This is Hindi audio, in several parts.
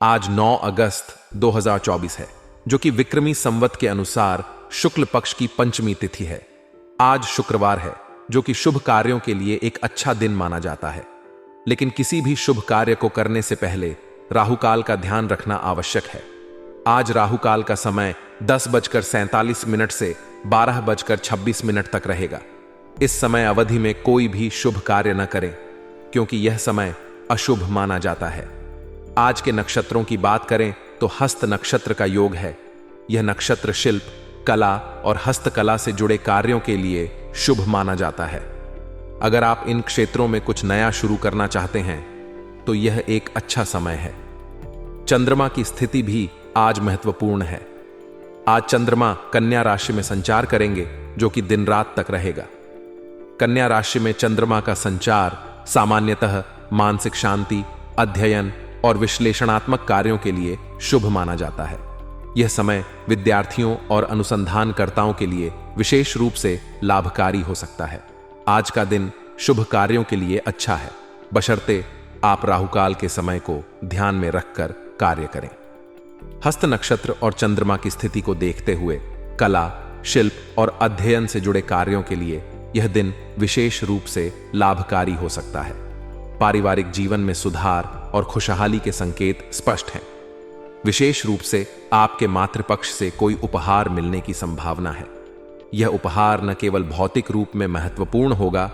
आज 9 अगस्त 2024 है, जो कि विक्रमी संवत के अनुसार शुक्ल पक्ष की पंचमी तिथि है। आज शुक्रवार है, जो कि शुभ कार्यों के लिए एक अच्छा दिन माना जाता है। लेकिन किसी भी शुभ कार्य को करने से पहले राहुकाल का ध्यान रखना आवश्यक है। आज राहुकाल का समय 10:47 से 12:26 तक रहेगा। इस समय अवधि में कोई भी शुभ कार्य न करें, क्योंकि यह समय अशुभ माना जाता है। आज के नक्षत्रों की बात करें तो हस्त नक्षत्र का योग है। यह नक्षत्र शिल्प, कला और हस्तकला से जुड़े कार्यों के लिए शुभ माना जाता है। अगर आप इन क्षेत्रों में कुछ नया शुरू करना चाहते हैं तो यह एक अच्छा समय है। चंद्रमा की स्थिति भी आज महत्वपूर्ण है। आज चंद्रमा कन्या राशि में संचार करेंगे, जो कि दिन रात तक रहेगा। कन्या राशि में चंद्रमा का संचार सामान्यतः मानसिक शांति, अध्ययन और विश्लेषणात्मक कार्यों के लिए शुभ माना जाता है। यह समय विद्यार्थियों और अनुसंधानकर्ताओं के लिए विशेष रूप से लाभकारी हो सकता है। आज का दिन शुभ कार्यों के लिए अच्छा है, बशर्ते आप राहुकाल के समय को ध्यान में रखकर कार्य करें। हस्त नक्षत्र और चंद्रमा की स्थिति को देखते हुए कला, शिल्प और अध्ययन से जुड़े कार्यों के लिए यह दिन विशेष रूप से लाभकारी हो सकता है। पारिवारिक जीवन में सुधार और खुशहाली के संकेत स्पष्ट हैं। विशेष रूप से आपके मातृपक्ष से कोई उपहार मिलने की संभावना है। यह उपहार न केवल भौतिक रूप में महत्वपूर्ण होगा,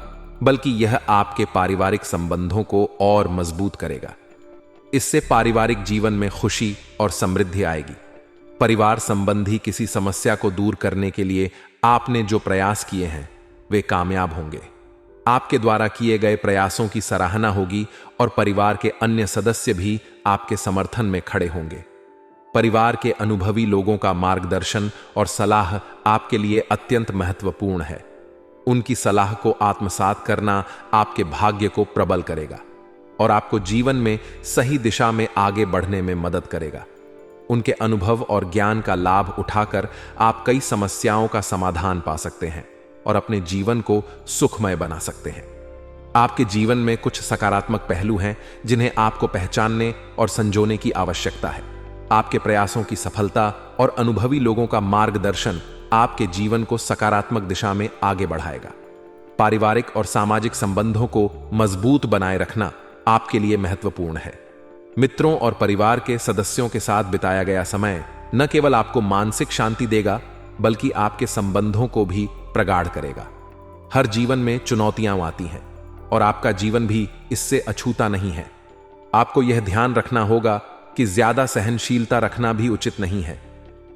बल्कि यह आपके पारिवारिक संबंधों को और मजबूत करेगा। इससे पारिवारिक जीवन में खुशी और समृद्धि आएगी। परिवार संबंधी किसी समस्या को दूर करने के लिए आपने जो प्रयास किए हैं वे कामयाब होंगे। आपके द्वारा किए गए प्रयासों की सराहना होगी और परिवार के अन्य सदस्य भी आपके समर्थन में खड़े होंगे। परिवार के अनुभवी लोगों का मार्गदर्शन और सलाह आपके लिए अत्यंत महत्वपूर्ण है। उनकी सलाह को आत्मसात करना आपके भाग्य को प्रबल करेगा और आपको जीवन में सही दिशा में आगे बढ़ने में मदद करेगा। उनके अनुभव और ज्ञान का लाभ उठाकर आप कई समस्याओं का समाधान पा सकते हैं और अपने जीवन को सुखमय बना सकते हैं। आपके जीवन में कुछ सकारात्मक पहलू हैं जिन्हें आपको पहचानने और संजोने की आवश्यकता है। आपके प्रयासों की सफलता और अनुभवी लोगों का मार्गदर्शन आपके जीवन को सकारात्मक दिशा में आगे बढ़ाएगा। पारिवारिक और सामाजिक संबंधों को मजबूत बनाए रखना आपके लिए महत्वपूर्ण है। मित्रों और परिवार के सदस्यों के साथ बिताया गया समय न केवल आपको मानसिक शांति देगा, बल्कि आपके संबंधों को भी प्रगाढ़ करेगा। हर जीवन में चुनौतियां आती हैं और आपका जीवन भी इससे अछूता नहीं है। आपको यह ध्यान रखना होगा कि ज्यादा सहनशीलता रखना भी उचित नहीं है।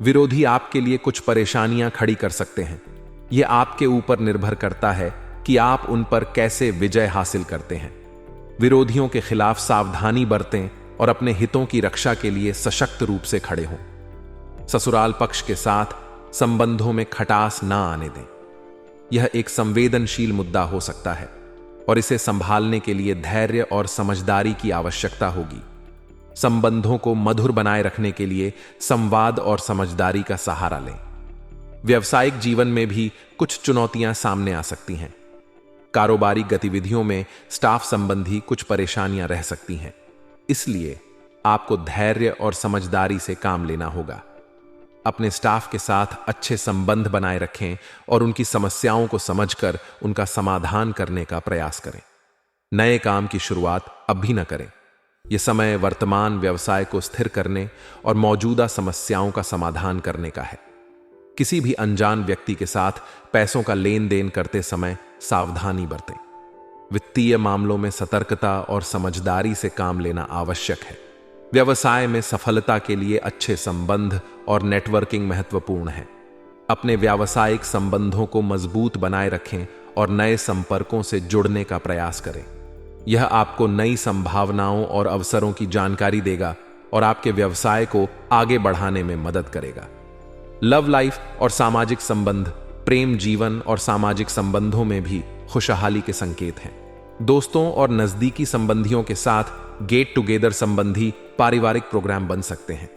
विरोधी आपके लिए कुछ परेशानियां खड़ी कर सकते हैं। यह आपके ऊपर निर्भर करता है कि आप उन पर कैसे विजय हासिल करते हैं। विरोधियों के खिलाफ सावधानी बरतें और अपने हितों की रक्षा के लिए सशक्त रूप से खड़े हों। ससुराल पक्ष के साथ संबंधों में खटास ना आने दें। यह एक संवेदनशील मुद्दा हो सकता है और इसे संभालने के लिए धैर्य और समझदारी की आवश्यकता होगी। संबंधों को मधुर बनाए रखने के लिए संवाद और समझदारी का सहारा लें। व्यावसायिक जीवन में भी कुछ चुनौतियां सामने आ सकती हैं। कारोबारी गतिविधियों में स्टाफ संबंधी कुछ परेशानियां रह सकती हैं, इसलिए आपको धैर्य और समझदारी से काम लेना होगा। अपने स्टाफ के साथ अच्छे संबंध बनाए रखें और उनकी समस्याओं को समझकर उनका समाधान करने का प्रयास करें। नए काम की शुरुआत अभी न करें। यह समय वर्तमान व्यवसाय को स्थिर करने और मौजूदा समस्याओं का समाधान करने का है। किसी भी अनजान व्यक्ति के साथ पैसों का लेन देन करते समय सावधानी बरतें। वित्तीय मामलों में सतर्कता और समझदारी से काम लेना आवश्यक है। व्यवसाय में सफलता के लिए अच्छे संबंध और नेटवर्किंग महत्वपूर्ण है। अपने व्यावसायिक संबंधों को मजबूत बनाए रखें और नए संपर्कों से जुड़ने का प्रयास करें। यह आपको नई संभावनाओं और अवसरों की जानकारी देगा और आपके व्यवसाय को आगे बढ़ाने में मदद करेगा। लव लाइफ और सामाजिक संबंध, प्रेम जीवन और सामाजिक संबंधों में भी खुशहाली के संकेत हैं। दोस्तों और नजदीकी संबंधियों के साथ गेट टुगेदर संबंधी पारिवारिक प्रोग्राम बन सकते हैं।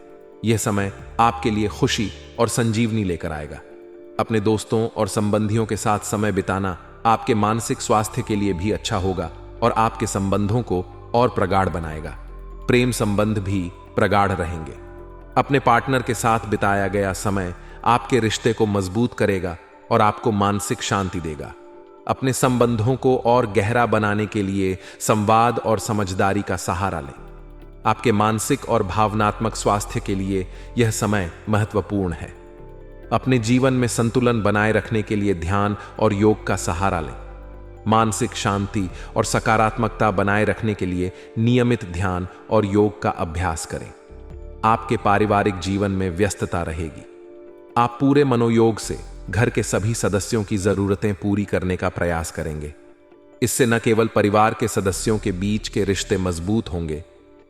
यह समय आपके लिए खुशी और संजीवनी लेकर आएगा। अपने दोस्तों और संबंधियों के साथ समय बिताना आपके मानसिक स्वास्थ्य के लिए भी अच्छा होगा और आपके संबंधों को और प्रगाढ़ बनाएगा। प्रेम संबंध भी प्रगाढ़ रहेंगे। अपने पार्टनर के साथ बिताया गया समय आपके रिश्ते को मजबूत करेगा और आपको मानसिक शांति देगा। अपने संबंधों को और गहरा बनाने के लिए संवाद और समझदारी का सहारा लें। आपके मानसिक और भावनात्मक स्वास्थ्य के लिए यह समय महत्वपूर्ण है। अपने जीवन में संतुलन बनाए रखने के लिए ध्यान और योग का सहारा लें। मानसिक शांति और सकारात्मकता बनाए रखने के लिए नियमित ध्यान और योग का अभ्यास करें। आपके पारिवारिक जीवन में व्यस्तता रहेगी। आप पूरे मनोयोग से घर के सभी सदस्यों की जरूरतें पूरी करने का प्रयास करेंगे। इससे न केवल परिवार के सदस्यों के बीच के रिश्ते मजबूत होंगे,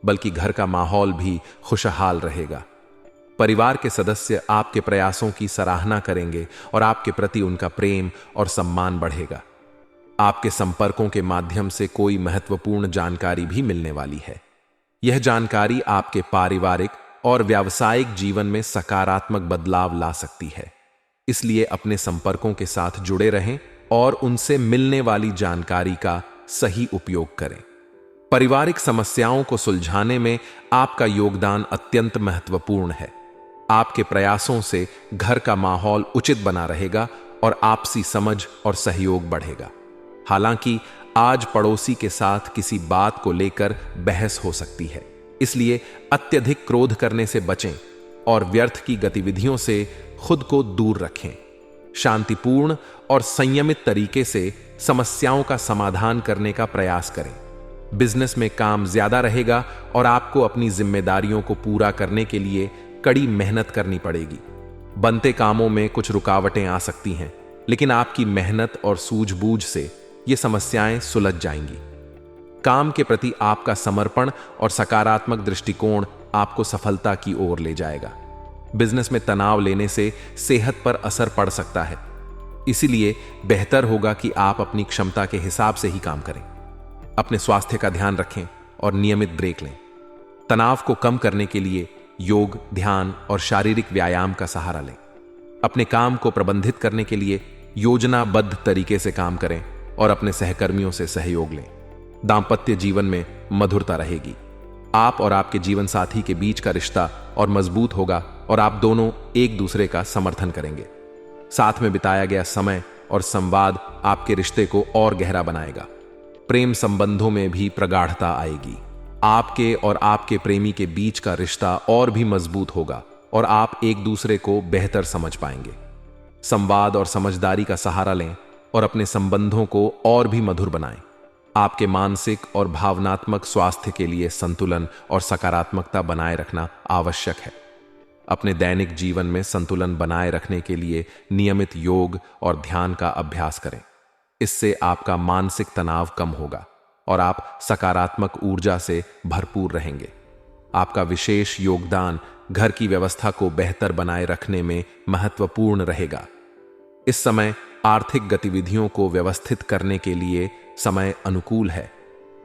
बल्कि घर का माहौल भी खुशहाल रहेगा। परिवार के सदस्य आपके प्रयासों की सराहना करेंगे और आपके प्रति उनका प्रेम और सम्मान बढ़ेगा। आपके संपर्कों के माध्यम से कोई महत्वपूर्ण जानकारी भी मिलने वाली है। यह जानकारी आपके पारिवारिक और व्यावसायिक जीवन में सकारात्मक बदलाव ला सकती है। इसलिए अपने संपर्कों के साथ जुड़े रहें और उनसे मिलने वाली जानकारी का सही उपयोग करें। पारिवारिक समस्याओं को सुलझाने में आपका योगदान अत्यंत महत्वपूर्ण है। आपके प्रयासों से घर का माहौल उचित बना रहेगा और आपसी समझ और सहयोग बढ़ेगा। हालांकि आज पड़ोसी के साथ किसी बात को लेकर बहस हो सकती है, इसलिए अत्यधिक क्रोध करने से बचें और व्यर्थ की गतिविधियों से खुद को दूर रखें। शांतिपूर्ण और संयमित तरीके से समस्याओं का समाधान करने का प्रयास करें। बिजनेस में काम ज्यादा रहेगा और आपको अपनी जिम्मेदारियों को पूरा करने के लिए कड़ी मेहनत करनी पड़ेगी। बनते कामों में कुछ रुकावटें आ सकती हैं, लेकिन आपकी मेहनत और सूझबूझ से ये समस्याएं सुलझ जाएंगी। काम के प्रति आपका समर्पण और सकारात्मक दृष्टिकोण आपको सफलता की ओर ले जाएगा। बिजनेस में तनाव लेने से सेहत पर असर पड़ सकता है, इसीलिए बेहतर होगा कि आप अपनी क्षमता के हिसाब से ही काम करें। अपने स्वास्थ्य का ध्यान रखें और नियमित ब्रेक लें। तनाव को कम करने के लिए योग, ध्यान और शारीरिक व्यायाम का सहारा लें। अपने काम को प्रबंधित करने के लिए योजनाबद्ध तरीके से काम करें और अपने सहकर्मियों से सहयोग लें। दांपत्य जीवन में मधुरता रहेगी। आप और आपके जीवन साथी के बीच का रिश्ता और मजबूत होगा और आप दोनों एक दूसरे का समर्थन करेंगे। साथ में बिताया गया समय और संवाद आपके रिश्ते को और गहरा बनाएगा। प्रेम संबंधों में भी प्रगाढ़ता आएगी। आपके और आपके प्रेमी के बीच का रिश्ता और भी मजबूत होगा और आप एक दूसरे को बेहतर समझ पाएंगे। संवाद और समझदारी का सहारा लें और अपने संबंधों को और भी मधुर बनाएं। आपके मानसिक और भावनात्मक स्वास्थ्य के लिए संतुलन और सकारात्मकता बनाए रखना आवश्यक है। अपने दैनिक जीवन में संतुलन बनाए रखने के लिए नियमित योग और ध्यान का अभ्यास करें। इससे आपका मानसिक तनाव कम होगा और आप सकारात्मक ऊर्जा से भरपूर रहेंगे। आपका विशेष योगदान घर की व्यवस्था को बेहतर बनाए रखने में महत्वपूर्ण रहेगा। इस समय आर्थिक गतिविधियों को व्यवस्थित करने के लिए समय अनुकूल है।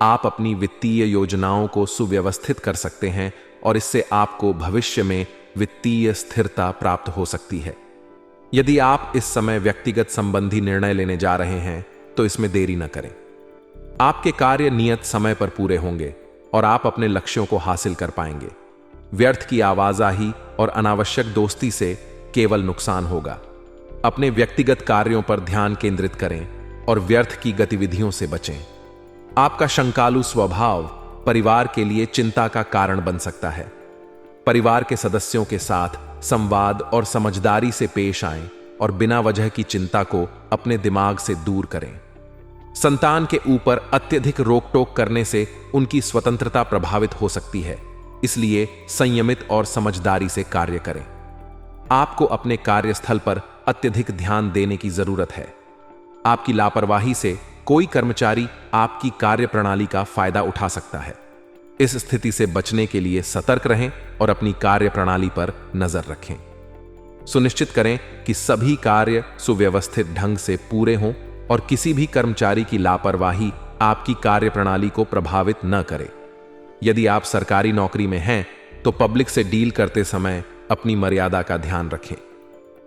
आप अपनी वित्तीय योजनाओं को सुव्यवस्थित कर सकते हैं और इससे आपको भविष्य में वित्तीय स्थिरता प्राप्त हो सकती है। यदि आप इस समय व्यक्तिगत संबंधी निर्णय लेने जा रहे हैं तो इसमें देरी न करें। आपके कार्य नियत समय पर पूरे होंगे और आप अपने लक्ष्यों को हासिल कर पाएंगे। व्यर्थ की आवाजाही और अनावश्यक दोस्ती से केवल नुकसान होगा। अपने व्यक्तिगत कार्यों पर ध्यान केंद्रित करें और व्यर्थ की गतिविधियों से बचें। आपका शंकालु स्वभाव परिवार के लिए चिंता का कारण बन सकता है। परिवार के सदस्यों के साथ संवाद और समझदारी से पेश आएं और बिना वजह की चिंता को अपने दिमाग से दूर करें। संतान के ऊपर अत्यधिक रोक टोक करने से उनकी स्वतंत्रता प्रभावित हो सकती है, इसलिए संयमित और समझदारी से कार्य करें। आपको अपने कार्यस्थल पर अत्यधिक ध्यान देने की जरूरत है। आपकी लापरवाही से कोई कर्मचारी आपकी कार्यप्रणाली का फायदा उठा सकता है। इस स्थिति से बचने के लिए सतर्क रहें और अपनी कार्यप्रणाली पर नजर रखें। सुनिश्चित करें कि सभी कार्य सुव्यवस्थित ढंग से पूरे हों और किसी भी कर्मचारी की लापरवाही आपकी कार्यप्रणाली को प्रभावित न करे। यदि आप सरकारी नौकरी में हैं तो पब्लिक से डील करते समय अपनी मर्यादा का ध्यान रखें।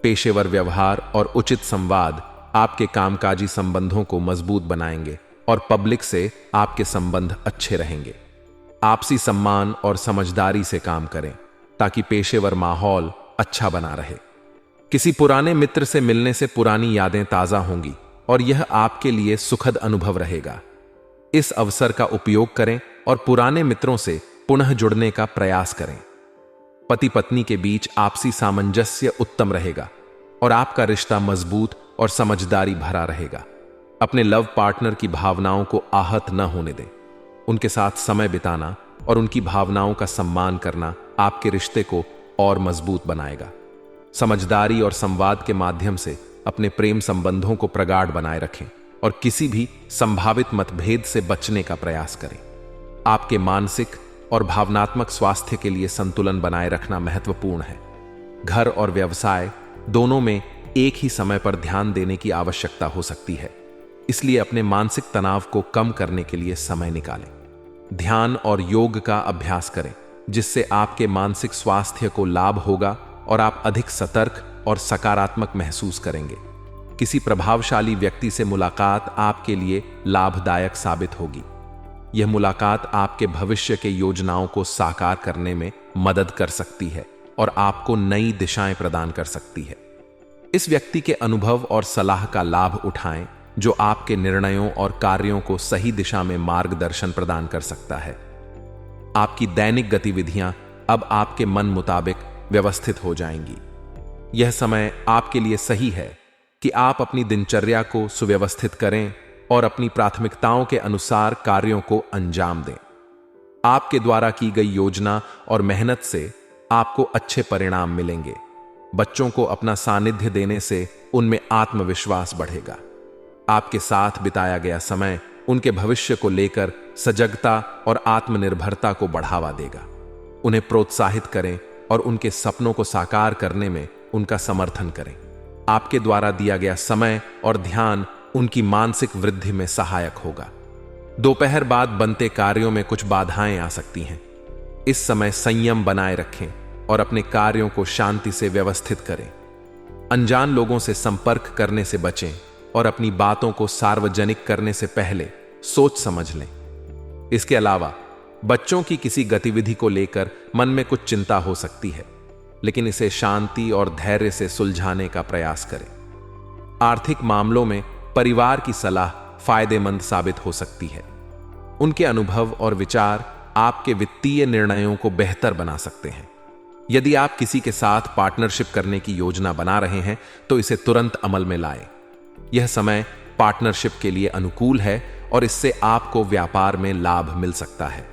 पेशेवर व्यवहार और उचित संवाद आपके कामकाजी संबंधों को मजबूत बनाएंगे और पब्लिक से आपके संबंध अच्छे रहेंगे। आपसी सम्मान और समझदारी से काम करें ताकि पेशेवर माहौल अच्छा बना रहे। किसी पुराने मित्र से मिलने से पुरानी यादें ताजा होंगी और यह आपके लिए सुखद अनुभव रहेगा। इस अवसर का उपयोग करें और पुराने मित्रों से पुनः जुड़ने का प्रयास करें। पति पत्नी के बीच आपसी सामंजस्य उत्तम रहेगा और आपका रिश्ता मजबूत और समझदारी भरा रहेगा। अपने लव पार्टनर की भावनाओं को आहत न होने दें। उनके साथ समय बिताना और उनकी भावनाओं का सम्मान करना आपके रिश्ते को और मजबूत बनाएगा। समझदारी और संवाद के माध्यम से अपने प्रेम संबंधों को प्रगाढ़ बनाए रखें और किसी भी संभावित मतभेद से बचने का प्रयास करें। आपके मानसिक और भावनात्मक स्वास्थ्य के लिए संतुलन बनाए रखना महत्वपूर्ण है। घर और व्यवसाय दोनों में एक ही समय पर ध्यान देने की आवश्यकता हो सकती है, इसलिए अपने मानसिक तनाव को कम करने के लिए समय निकालें। ध्यान और योग का अभ्यास करें, जिससे आपके मानसिक स्वास्थ्य को लाभ होगा और आप अधिक सतर्क और सकारात्मक महसूस करेंगे। किसी प्रभावशाली व्यक्ति से मुलाकात आपके लिए लाभदायक साबित होगी। यह मुलाकात आपके भविष्य के योजनाओं को साकार करने में मदद कर सकती है और आपको नई दिशाएं प्रदान कर सकती है। इस व्यक्ति के अनुभव और सलाह का लाभ उठाएं, जो आपके निर्णयों और कार्यों को सही दिशा में मार्गदर्शन प्रदान कर सकता है। आपकी दैनिक गतिविधियां अब आपके मन मुताबिक व्यवस्थित हो जाएंगी। यह समय आपके लिए सही है कि आप अपनी दिनचर्या को सुव्यवस्थित करें और अपनी प्राथमिकताओं के अनुसार कार्यों को अंजाम दें। आपके द्वारा की गई योजना और मेहनत से आपको अच्छे परिणाम मिलेंगे। बच्चों को अपना सानिध्य देने से उनमें आत्मविश्वास बढ़ेगा। आपके साथ बिताया गया समय उनके भविष्य को लेकर सजगता और आत्मनिर्भरता को बढ़ावा देगा। उन्हें प्रोत्साहित करें और उनके सपनों को साकार करने में उनका समर्थन करें। आपके द्वारा दिया गया समय और ध्यान उनकी मानसिक वृद्धि में सहायक होगा। दोपहर बाद बनते कार्यों में कुछ बाधाएं आ सकती हैं। इस समय संयम बनाए रखें और अपने कार्यों को शांति से व्यवस्थित करें। अनजान लोगों से संपर्क करने से बचें और अपनी बातों को सार्वजनिक करने से पहले सोच समझ लें। इसके अलावा बच्चों की किसी गतिविधि को लेकर मन में कुछ चिंता हो सकती है, लेकिन इसे शांति और धैर्य से सुलझाने का प्रयास करें। आर्थिक मामलों में परिवार की सलाह फायदेमंद साबित हो सकती है। उनके अनुभव और विचार आपके वित्तीय निर्णयों को बेहतर बना सकते हैं। यदि आप किसी के साथ पार्टनरशिप करने की योजना बना रहे हैं तो इसे तुरंत अमल में लाएं। यह समय पार्टनरशिप के लिए अनुकूल है और इससे आपको व्यापार में लाभ मिल सकता है।